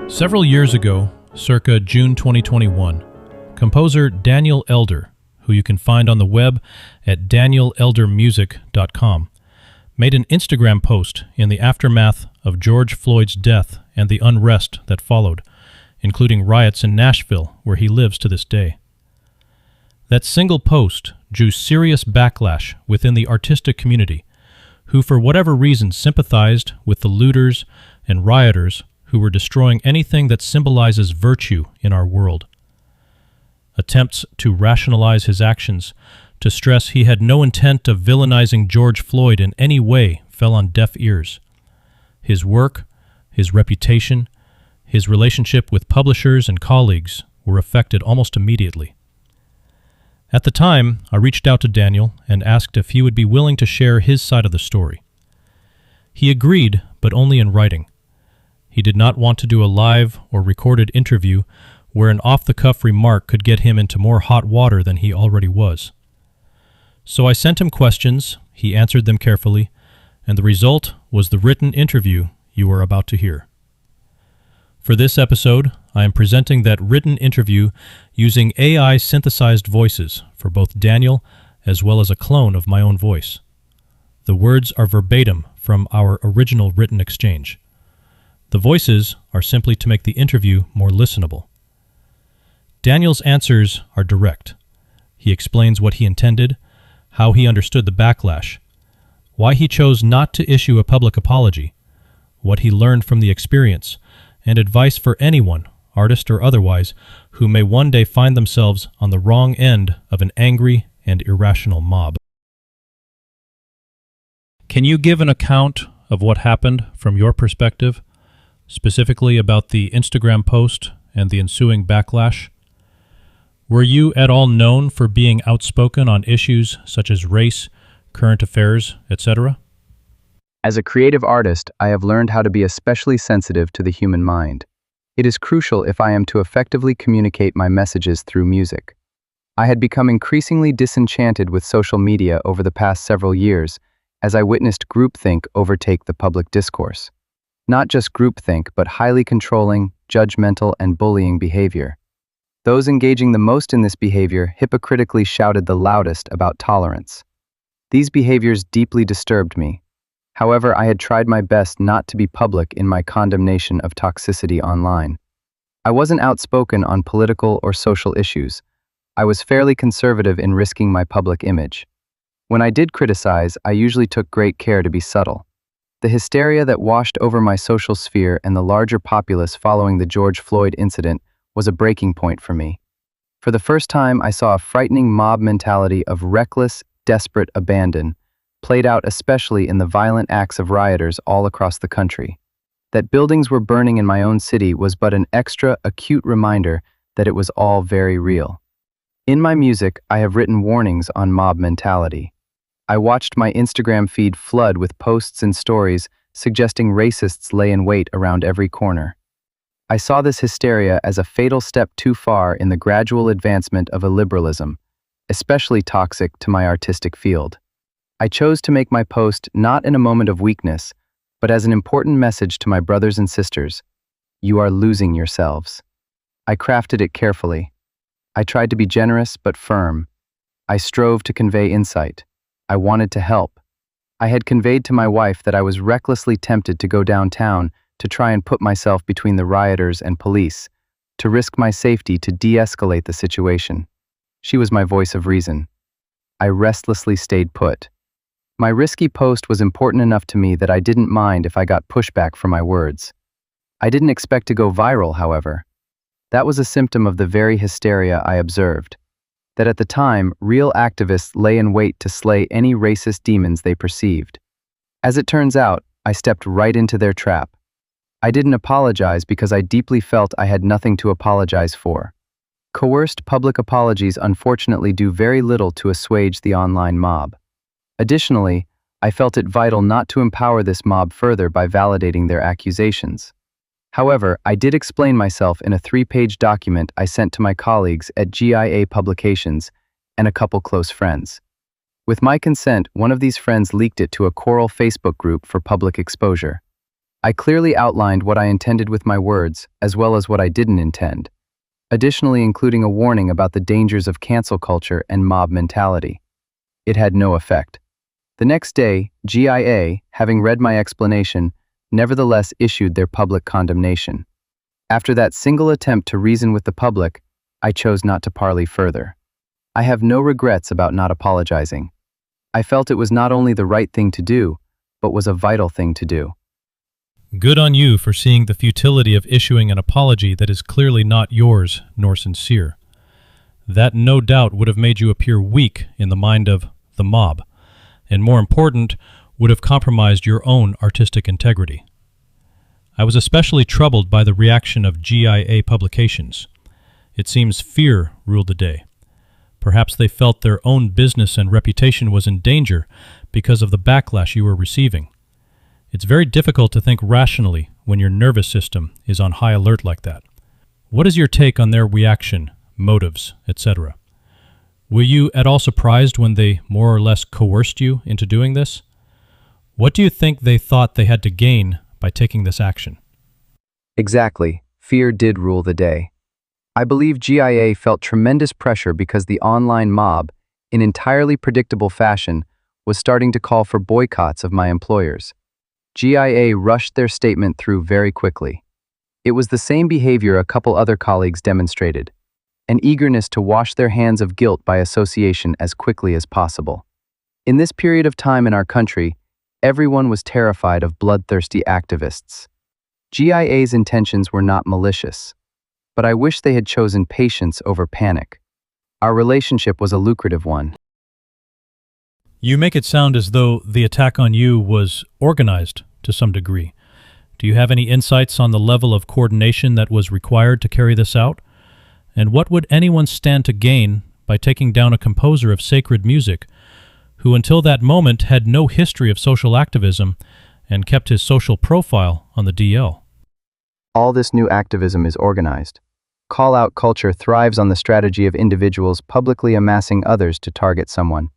Several years ago, circa June 2021, composer Daniel Elder, who you can find on the web at danieleldermusic.com, made an Instagram post in the aftermath of George Floyd's death and the unrest that followed, including riots in Nashville, where he lives to this day. That single post drew serious backlash within the artistic community, who for whatever reason sympathized with the looters and rioters who were destroying anything that symbolizes virtue in our world. Attempts to rationalize his actions, to stress he had no intent of villainizing George Floyd in any way, fell on deaf ears. His work, his reputation, his relationship with publishers and colleagues were affected almost immediately. At the time, I reached out to Daniel and asked if he would be willing to share his side of the story. He agreed, but only in writing. He did not want to do a live or recorded interview where an off-the-cuff remark could get him into more hot water than he already was. So I sent him questions, he answered them carefully, and the result was the written interview you are about to hear. For this episode, I am presenting that written interview using AI-synthesized voices for both Daniel as well as a clone of my own voice. The words are verbatim from our original written exchange. The voices are simply to make the interview more listenable. Daniel's answers are direct. He explains what he intended, how he understood the backlash, why he chose not to issue a public apology, what he learned from the experience, and advice for anyone, artist or otherwise, who may one day find themselves on the wrong end of an angry and irrational mob. Can you give an account of what happened from your perspective, specifically about the Instagram post and the ensuing backlash? Were you at all known for being outspoken on issues such as race, current affairs, etc.? As a creative artist, I have learned how to be especially sensitive to the human mind. It is crucial if I am to effectively communicate my messages through music. I had become increasingly disenchanted with social media over the past several years as I witnessed groupthink overtake the public discourse. Not just groupthink, but highly controlling, judgmental, and bullying behavior. Those engaging the most in this behavior hypocritically shouted the loudest about tolerance. These behaviors deeply disturbed me. However, I had tried my best not to be public in my condemnation of toxicity online. I wasn't outspoken on political or social issues. I was fairly conservative in risking my public image. When I did criticize, I usually took great care to be subtle. The hysteria that washed over my social sphere and the larger populace following the George Floyd incident was a breaking point for me. For the first time, I saw a frightening mob mentality of reckless, desperate abandon, played out especially in the violent acts of rioters all across the country. That buildings were burning in my own city was but an extra, acute reminder that it was all very real. In my music, I have written warnings on mob mentality. I watched my Instagram feed flood with posts and stories suggesting racists lay in wait around every corner. I saw this hysteria as a fatal step too far in the gradual advancement of illiberalism, especially toxic to my artistic field. I chose to make my post not in a moment of weakness, but as an important message to my brothers and sisters. You are losing yourselves. I crafted it carefully. I tried to be generous but firm. I strove to convey insight. I wanted to help. I had conveyed to my wife that I was recklessly tempted to go downtown to try and put myself between the rioters and police, to risk my safety to de-escalate the situation. She was my voice of reason. I restlessly stayed put. My risky post was important enough to me that I didn't mind if I got pushback for my words. I didn't expect to go viral, however. That was a symptom of the very hysteria I observed. That at the time, real activists lay in wait to slay any racist demons they perceived. As it turns out, I stepped right into their trap. I didn't apologize because I deeply felt I had nothing to apologize for. Coerced public apologies unfortunately do very little to assuage the online mob. Additionally, I felt it vital not to empower this mob further by validating their accusations. However, I did explain myself in a 3-page document I sent to my colleagues at GIA Publications and a couple close friends. With my consent, one of these friends leaked it to a choral Facebook group for public exposure. I clearly outlined what I intended with my words, as well as what I didn't intend, additionally including a warning about the dangers of cancel culture and mob mentality. It had no effect. The next day, GIA, having read my explanation, nevertheless issued their public condemnation. After that single attempt to reason with the public, I chose not to parley further. I have no regrets about not apologizing. I felt it was not only the right thing to do, but was a vital thing to do. Good on you for seeing the futility of issuing an apology that is clearly not yours nor sincere. That no doubt would have made you appear weak in the mind of the mob, and more important, would have compromised your own artistic integrity. I was especially troubled by the reaction of GIA Publications. It seems fear ruled the day. Perhaps they felt their own business and reputation was in danger because of the backlash you were receiving. It's very difficult to think rationally when your nervous system is on high alert like that. What is your take on their reaction, motives, etc.? Were you at all surprised when they more or less coerced you into doing this? What do you think they thought they had to gain by taking this action? Exactly. Fear did rule the day. I believe GIA felt tremendous pressure because the online mob, in entirely predictable fashion, was starting to call for boycotts of my employers. GIA rushed their statement through very quickly. It was the same behavior a couple other colleagues demonstrated, an eagerness to wash their hands of guilt by association as quickly as possible. In this period of time in our country, everyone was terrified of bloodthirsty activists. GIA's intentions were not malicious, but I wish they had chosen patience over panic. Our relationship was a lucrative one. You make it sound as though the attack on you was organized to some degree. Do you have any insights on the level of coordination that was required to carry this out? And what would anyone stand to gain by taking down a composer of sacred music who until that moment had no history of social activism and kept his social profile on the DL? All this new activism is organized. Call-out culture thrives on the strategy of individuals publicly amassing others to target someone,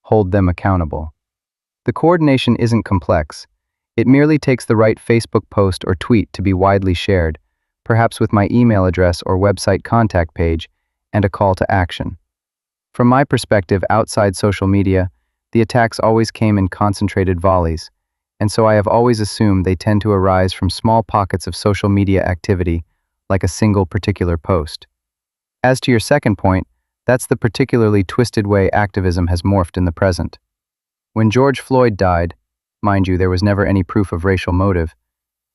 hold them accountable. The coordination isn't complex. It merely takes the right Facebook post or tweet to be widely shared, perhaps with my email address or website contact page, and a call to action. From my perspective outside social media, the attacks always came in concentrated volleys, and so I have always assumed they tend to arise from small pockets of social media activity, like a single particular post. As to your second point, that's the particularly twisted way activism has morphed in the present. When George Floyd died, mind you, there was never any proof of racial motive,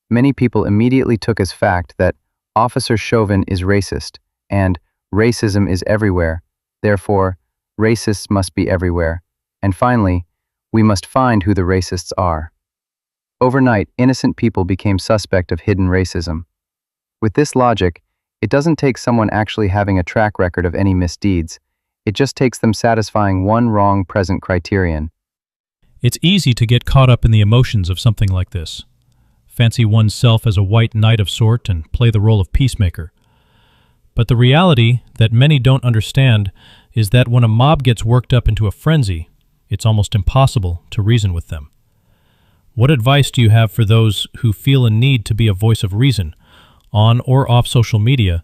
many people immediately took as fact that Officer Chauvin is racist, and racism is everywhere, therefore, racists must be everywhere, and finally, we must find who the racists are. Overnight, innocent people became suspect of hidden racism. With this logic, it doesn't take someone actually having a track record of any misdeeds, it just takes them satisfying one wrong present criterion. It's easy to get caught up in the emotions of something like this. Fancy oneself as a white knight of sort and play the role of peacemaker. But the reality that many don't understand is that when a mob gets worked up into a frenzy, it's almost impossible to reason with them. What advice do you have for those who feel a need to be a voice of reason, on or off social media,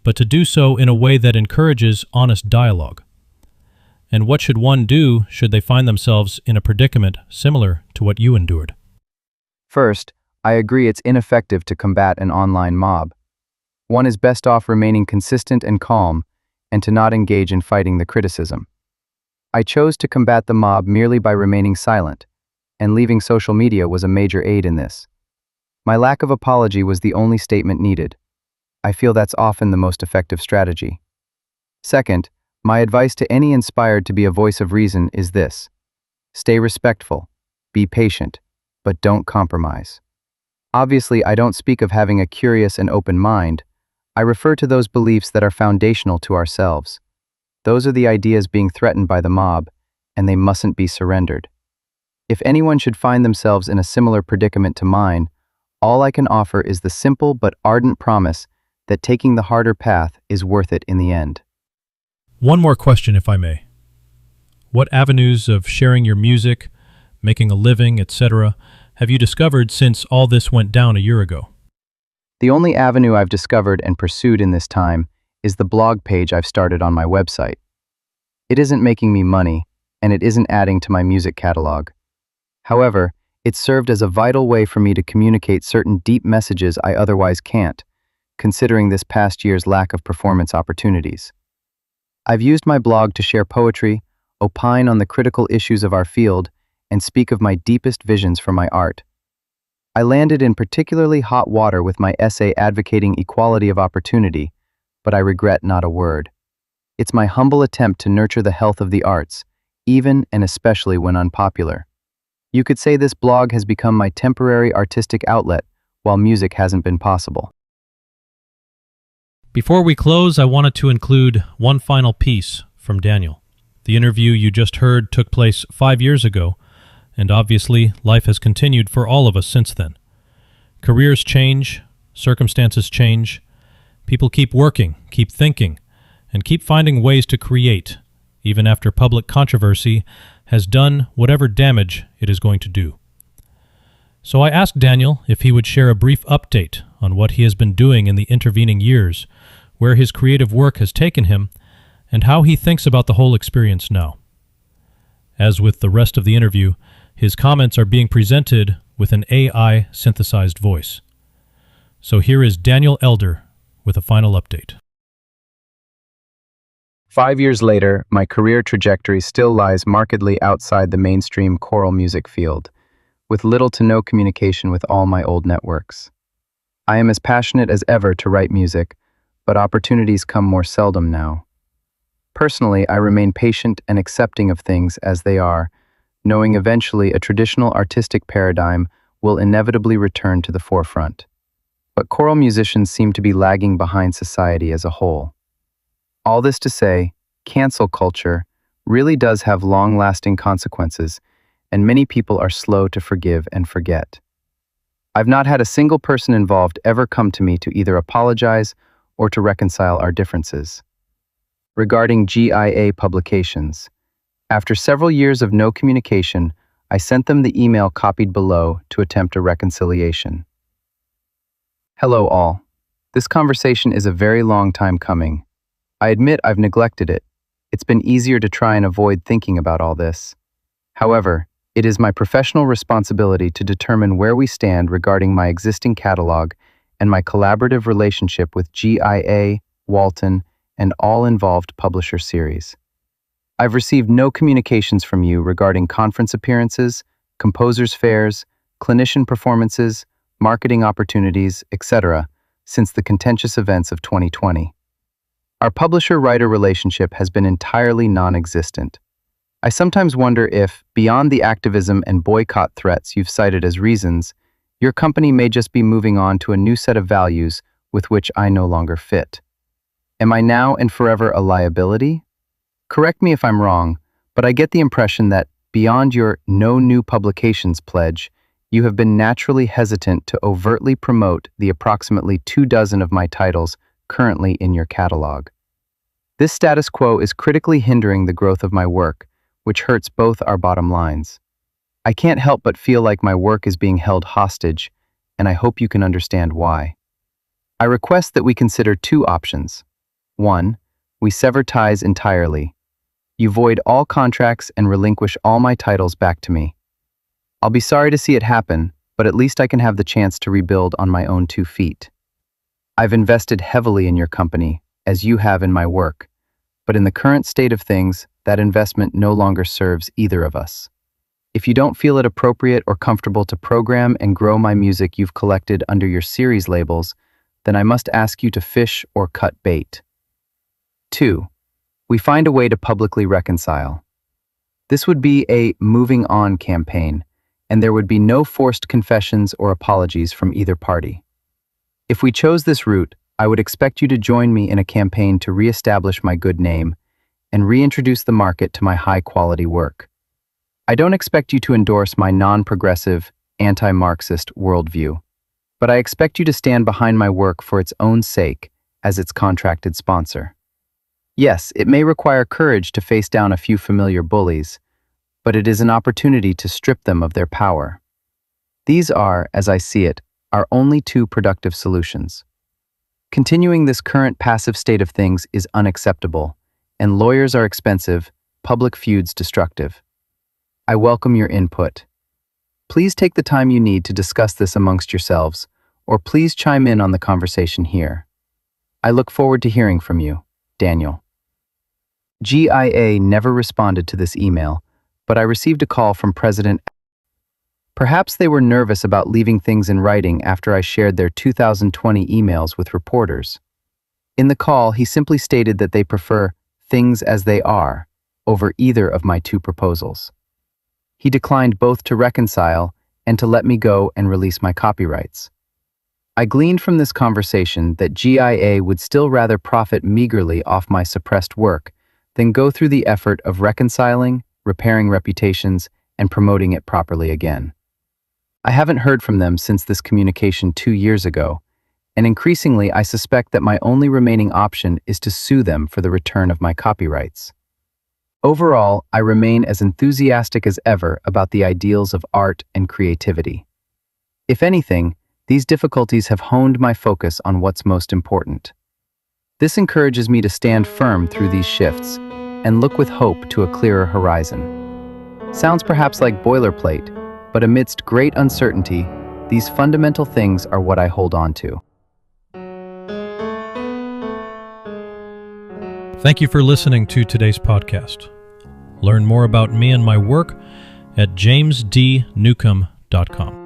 but to do so in a way that encourages honest dialogue? And what should one do should they find themselves in a predicament similar to what you endured? First, I agree it's ineffective to combat an online mob. One is best off remaining consistent and calm, and to not engage in fighting the criticism. I chose to combat the mob merely by remaining silent, and leaving social media was a major aid in this. My lack of apology was the only statement needed. I feel that's often the most effective strategy. Second, my advice to any inspired to be a voice of reason is this: stay respectful, be patient, but don't compromise. Obviously, I don't speak of having a curious and open mind. I refer to those beliefs that are foundational to ourselves. Those are the ideas being threatened by the mob, and they mustn't be surrendered. If anyone should find themselves in a similar predicament to mine, all I can offer is the simple but ardent promise that taking the harder path is worth it in the end. One more question, if I may. What avenues of sharing your music, making a living, etc., have you discovered since all this went down a year ago? The only avenue I've discovered and pursued in this time is the blog page I've started on my website. It isn't making me money, and it isn't adding to my music catalog. However, it served as a vital way for me to communicate certain deep messages I otherwise can't, considering this past year's lack of performance opportunities. I've used my blog to share poetry, opine on the critical issues of our field, and speak of my deepest visions for my art. I landed in particularly hot water with my essay advocating equality of opportunity, but I regret not a word. It's my humble attempt to nurture the health of the arts, even and especially when unpopular. You could say this blog has become my temporary artistic outlet, while music hasn't been possible. Before we close, I wanted to include one final piece from Daniel. The interview you just heard took place 5 years ago, and obviously life has continued for all of us since then. Careers change, circumstances change, people keep working, keep thinking, and keep finding ways to create, even after public controversy has done whatever damage it is going to do. So I asked Daniel if he would share a brief update on what he has been doing in the intervening years, where his creative work has taken him, and how he thinks about the whole experience now. As with the rest of the interview, his comments are being presented with an AI-synthesized voice. So here is Daniel Elder with a final update. 5 years later, my career trajectory still lies markedly outside the mainstream choral music field, with little to no communication with all my old networks. I am as passionate as ever to write music, but opportunities come more seldom now. Personally, I remain patient and accepting of things as they are, knowing eventually a traditional artistic paradigm will inevitably return to the forefront. But choral musicians seem to be lagging behind society as a whole. All this to say, cancel culture really does have long-lasting consequences, and many people are slow to forgive and forget. I've not had a single person involved ever come to me to either apologize or to reconcile our differences. Regarding GIA Publications, after several years of no communication, I sent them the email copied below to attempt a reconciliation. Hello all. This conversation is a very long time coming. I admit I've neglected it. It's been easier to try and avoid thinking about all this. However, it is my professional responsibility to determine where we stand regarding my existing catalog and my collaborative relationship with GIA, Walton, and all involved publisher series. I've received no communications from you regarding conference appearances, composers' fairs, clinician performances, marketing opportunities, etc., since the contentious events of 2020. Our publisher-writer relationship has been entirely non-existent. I sometimes wonder if, beyond the activism and boycott threats you've cited as reasons, your company may just be moving on to a new set of values with which I no longer fit. Am I now and forever a liability? Correct me if I'm wrong, but I get the impression that, beyond your no new publications pledge, you have been naturally hesitant to overtly promote the approximately 24 of my titles currently in your catalog. This status quo is critically hindering the growth of my work, which hurts both our bottom lines. I can't help but feel like my work is being held hostage, and I hope you can understand why. I request that we consider two options. 1. We sever ties entirely. You void all contracts and relinquish all my titles back to me. I'll be sorry to see it happen, but at least I can have the chance to rebuild on my own 2 feet. I've invested heavily in your company, as you have in my work, but in the current state of things, that investment no longer serves either of us. If you don't feel it appropriate or comfortable to program and grow my music you've collected under your series labels, then I must ask you to fish or cut bait. 2. We find a way to publicly reconcile. This would be a moving on campaign, and there would be no forced confessions or apologies from either party. If we chose this route, I would expect you to join me in a campaign to reestablish my good name and reintroduce the market to my high-quality work. I don't expect you to endorse my non-progressive, anti-Marxist worldview, but I expect you to stand behind my work for its own sake as its contracted sponsor. Yes, it may require courage to face down a few familiar bullies, but it is an opportunity to strip them of their power. These are, as I see it, our only two productive solutions. Continuing this current passive state of things is unacceptable, and lawyers are expensive, public feuds destructive. I welcome your input. Please take the time you need to discuss this amongst yourselves, or please chime in on the conversation here. I look forward to hearing from you, Daniel. GIA never responded to this email, but I received a call from President. Perhaps they were nervous about leaving things in writing after I shared their 2020 emails with reporters. In the call, he simply stated that they prefer things as they are over either of my two proposals. He declined both to reconcile and to let me go and release my copyrights. I gleaned from this conversation that GIA would still rather profit meagerly off my suppressed work than go through the effort of reconciling, repairing reputations, and promoting it properly again. I haven't heard from them since this communication 2 years ago, and increasingly I suspect that my only remaining option is to sue them for the return of my copyrights. Overall, I remain as enthusiastic as ever about the ideals of art and creativity. If anything, these difficulties have honed my focus on what's most important. This encourages me to stand firm through these shifts and look with hope to a clearer horizon. Sounds perhaps like boilerplate, but amidst great uncertainty, these fundamental things are what I hold on to. Thank you for listening to today's podcast. Learn more about me and my work at jamesdnewcomb.com.